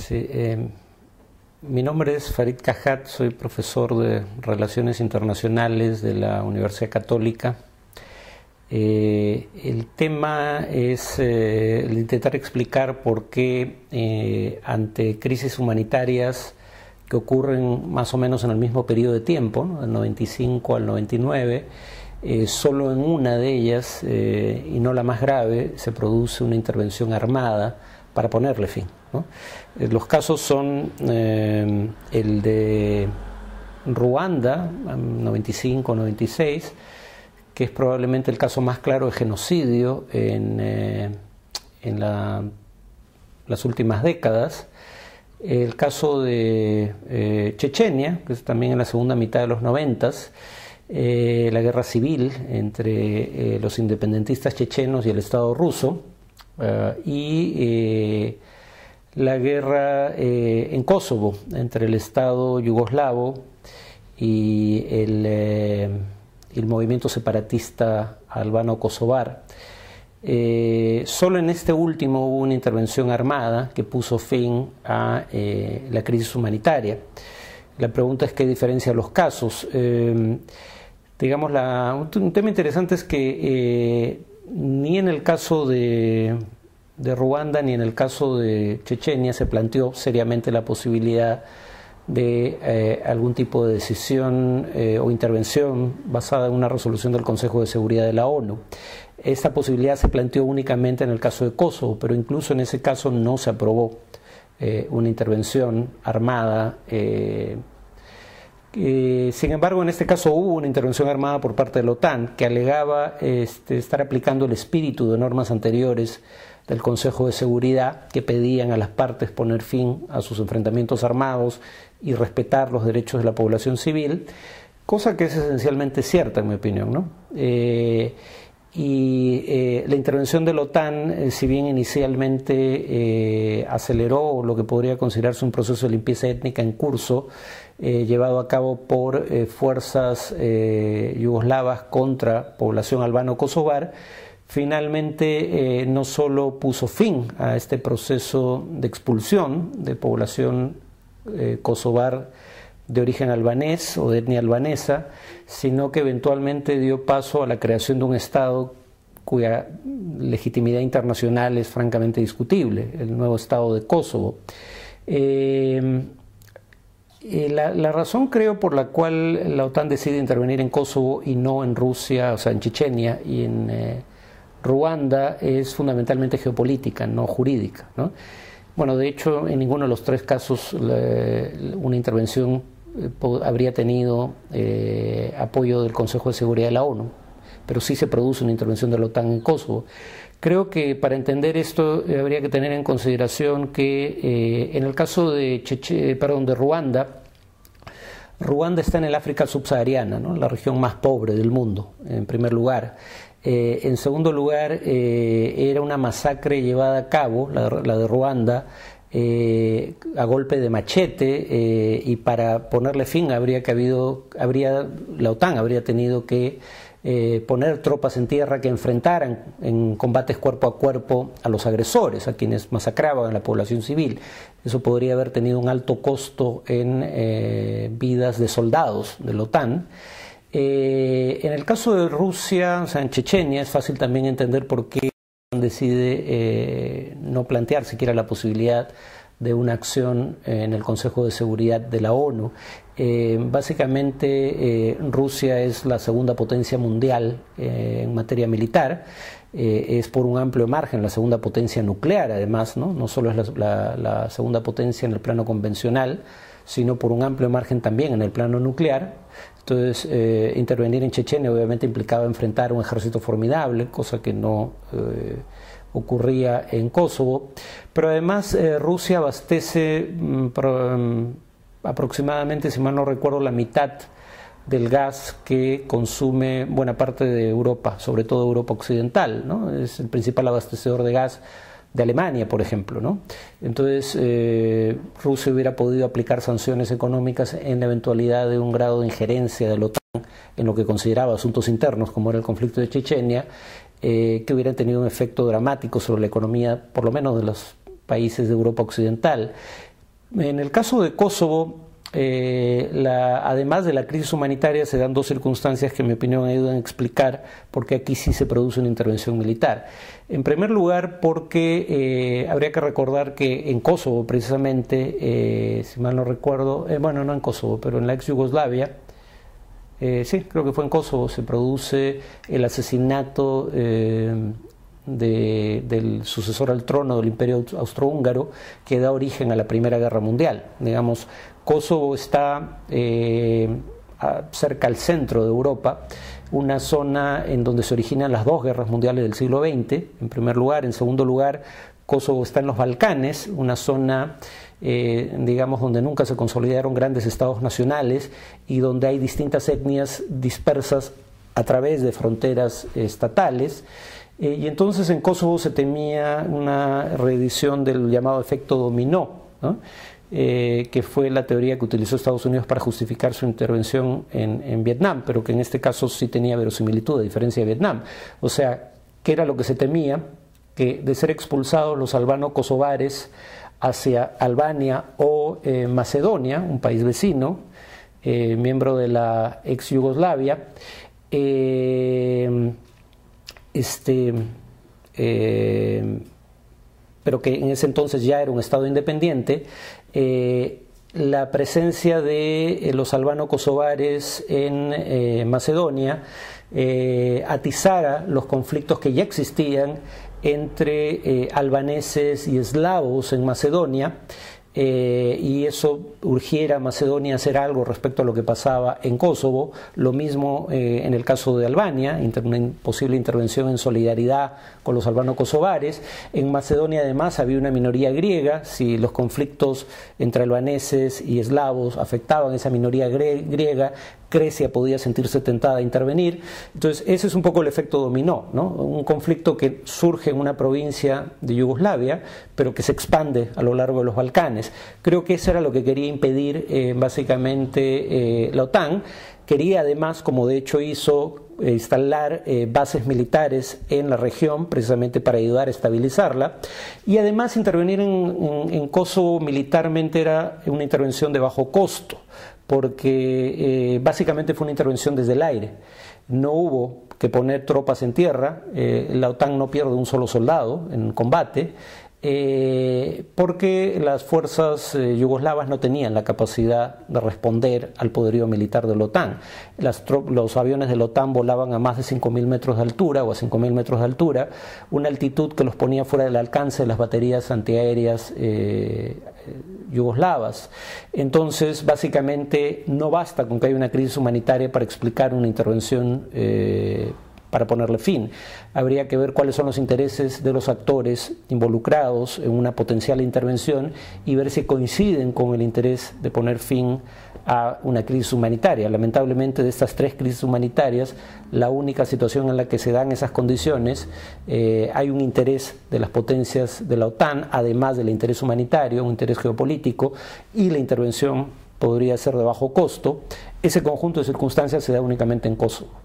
Sí, mi nombre es Farid Cajat, soy profesor de Relaciones Internacionales de la Universidad Católica. El tema es el intentar explicar por qué ante crisis humanitarias que ocurren más o menos en el mismo periodo de tiempo, ¿no? Del 95 al 99, solo en una de ellas, y no la más grave, se produce una intervención armada para ponerle fin, ¿no? Los casos son el de Ruanda, 95-96, que es probablemente el caso más claro de genocidio en las últimas décadas. El caso de Chechenia, que es también en la segunda mitad de los 90s, la guerra civil entre los independentistas chechenos y el Estado ruso, y la guerra en Kosovo entre el Estado yugoslavo y el movimiento separatista albano-kosovar. Solo en este último hubo una intervención armada que puso fin a la crisis humanitaria. La pregunta es qué diferencia los casos. Digamos, un tema interesante es que ni en el caso de Ruanda ni en el caso de Chechenia se planteó seriamente la posibilidad de algún tipo de decisión o intervención basada en una resolución del Consejo de Seguridad de la ONU. Esta posibilidad se planteó únicamente en el caso de Kosovo, pero incluso en ese caso no se aprobó una intervención armada. Sin embargo, en este caso hubo una intervención armada por parte de la OTAN que alegaba estar aplicando el espíritu de normas anteriores del Consejo de Seguridad que pedían a las partes poner fin a sus enfrentamientos armados y respetar los derechos de la población civil, cosa que es esencialmente cierta en mi opinión, ¿no? La intervención de la OTAN, si bien inicialmente aceleró lo que podría considerarse un proceso de limpieza étnica en curso, llevado a cabo por fuerzas yugoslavas contra población albano-kosovar, finalmente no solo puso fin a este proceso de expulsión de población kosovar de origen albanés o de etnia albanesa, sino que eventualmente dio paso a la creación de un Estado cuya legitimidad internacional es francamente discutible, el nuevo Estado de Kosovo. La razón, creo, por la cual la OTAN decide intervenir en Kosovo y no en Rusia, o sea, en Chechenia y en Ruanda, es fundamentalmente geopolítica, no jurídica, ¿no? Bueno, de hecho, en ninguno de los tres casos una intervención habría tenido apoyo del Consejo de Seguridad de la ONU, pero sí se produce una intervención de la OTAN en Kosovo. Creo que para entender esto habría que tener en consideración que en el caso de Ruanda, Ruanda está en el África subsahariana, ¿no? La región más pobre del mundo, en primer lugar. En segundo lugar, era una masacre llevada a cabo, la de Ruanda, a golpe de machete, y para ponerle fin la OTAN habría tenido que poner tropas en tierra que enfrentaran en combates cuerpo a cuerpo a los agresores, a quienes masacraban a la población civil. Eso podría haber tenido un alto costo en vidas de soldados de la OTAN. En el caso de Rusia, o sea, en Chechenia, es fácil también entender por qué decide no plantear siquiera la posibilidad de una acción en el Consejo de Seguridad de la ONU. Básicamente, Rusia es la segunda potencia mundial en materia militar, es por un amplio margen la segunda potencia nuclear, además, ¿no? No solo es la segunda potencia en el plano convencional, sino por un amplio margen también en el plano nuclear. Entonces, intervenir en Chechenia obviamente implicaba enfrentar un ejército formidable, cosa que no ocurría en Kosovo, pero además Rusia abastece aproximadamente, si mal no recuerdo, la mitad del gas que consume buena parte de Europa, sobre todo Europa occidental, ¿no? Es el principal abastecedor de gas de Alemania, por ejemplo, ¿no? Entonces, Rusia hubiera podido aplicar sanciones económicas en la eventualidad de un grado de injerencia de la OTAN en lo que consideraba asuntos internos, como era el conflicto de Chechenia, que hubiera tenido un efecto dramático sobre la economía, por lo menos de los países de Europa occidental. En el caso de Kosovo, además de la crisis humanitaria, se dan dos circunstancias que en mi opinión ayudan a explicar por qué aquí sí se produce una intervención militar. En primer lugar, porque habría que recordar que en Kosovo, precisamente, si mal no recuerdo, bueno, no en Kosovo, pero en la ex Yugoslavia, sí, creo que fue en Kosovo, se produce el asesinato del sucesor al trono del Imperio Austrohúngaro, que da origen a la Primera Guerra Mundial. Digamos, Kosovo está cerca al centro de Europa, una zona en donde se originan las dos guerras mundiales del siglo XX, en primer lugar. En segundo lugar, Kosovo está en los Balcanes, una zona digamos, donde nunca se consolidaron grandes estados nacionales y donde hay distintas etnias dispersas a través de fronteras estatales. Y entonces en Kosovo se temía una reedición del llamado efecto dominó, ¿no? Que fue la teoría que utilizó Estados Unidos para justificar su intervención en Vietnam, pero que en este caso sí tenía verosimilitud, a diferencia de Vietnam. O sea, ¿qué era lo que se temía? Que de ser expulsados los albano-kosovares hacia Albania o Macedonia, un país vecino, miembro de la ex Yugoslavia, pero que en ese entonces ya era un estado independiente, la presencia de los albano-kosovares en Macedonia atizara los conflictos que ya existían entre albaneses y eslavos en Macedonia, y eso urgiera a Macedonia a hacer algo respecto a lo que pasaba en Kosovo. Lo mismo en el caso de Albania, una posible intervención en solidaridad con los albano-kosovares. En Macedonia además había una minoría griega. Si los conflictos entre albaneses y eslavos afectaban a esa minoría griega, Grecia podía sentirse tentada a intervenir. Entonces ese es un poco el efecto dominó, ¿no? Un conflicto que surge en una provincia de Yugoslavia, pero que se expande a lo largo de los Balcanes. Creo que eso era lo que quería impedir básicamente la OTAN. Quería además, como de hecho hizo, instalar bases militares en la región precisamente para ayudar a estabilizarla, y además intervenir en Kosovo militarmente era una intervención de bajo costo, porque básicamente fue una intervención desde el aire. No hubo que poner tropas en tierra, la OTAN no pierde un solo soldado en combate, porque las fuerzas yugoslavas no tenían la capacidad de responder al poderío militar de la OTAN. Los aviones de la OTAN volaban a más de 5.000 metros de altura o a 5.000 metros de altura, una altitud que los ponía fuera del alcance de las baterías antiaéreas yugoslavas. Entonces, básicamente, no basta con que haya una crisis humanitaria para explicar una intervención para ponerle fin. Habría que ver cuáles son los intereses de los actores involucrados en una potencial intervención y ver si coinciden con el interés de poner fin a una crisis humanitaria. Lamentablemente, de estas tres crisis humanitarias, la única situación en la que se dan esas condiciones, hay un interés de las potencias de la OTAN, además del interés humanitario, un interés geopolítico, y la intervención podría ser de bajo costo. Ese conjunto de circunstancias se da únicamente en Kosovo.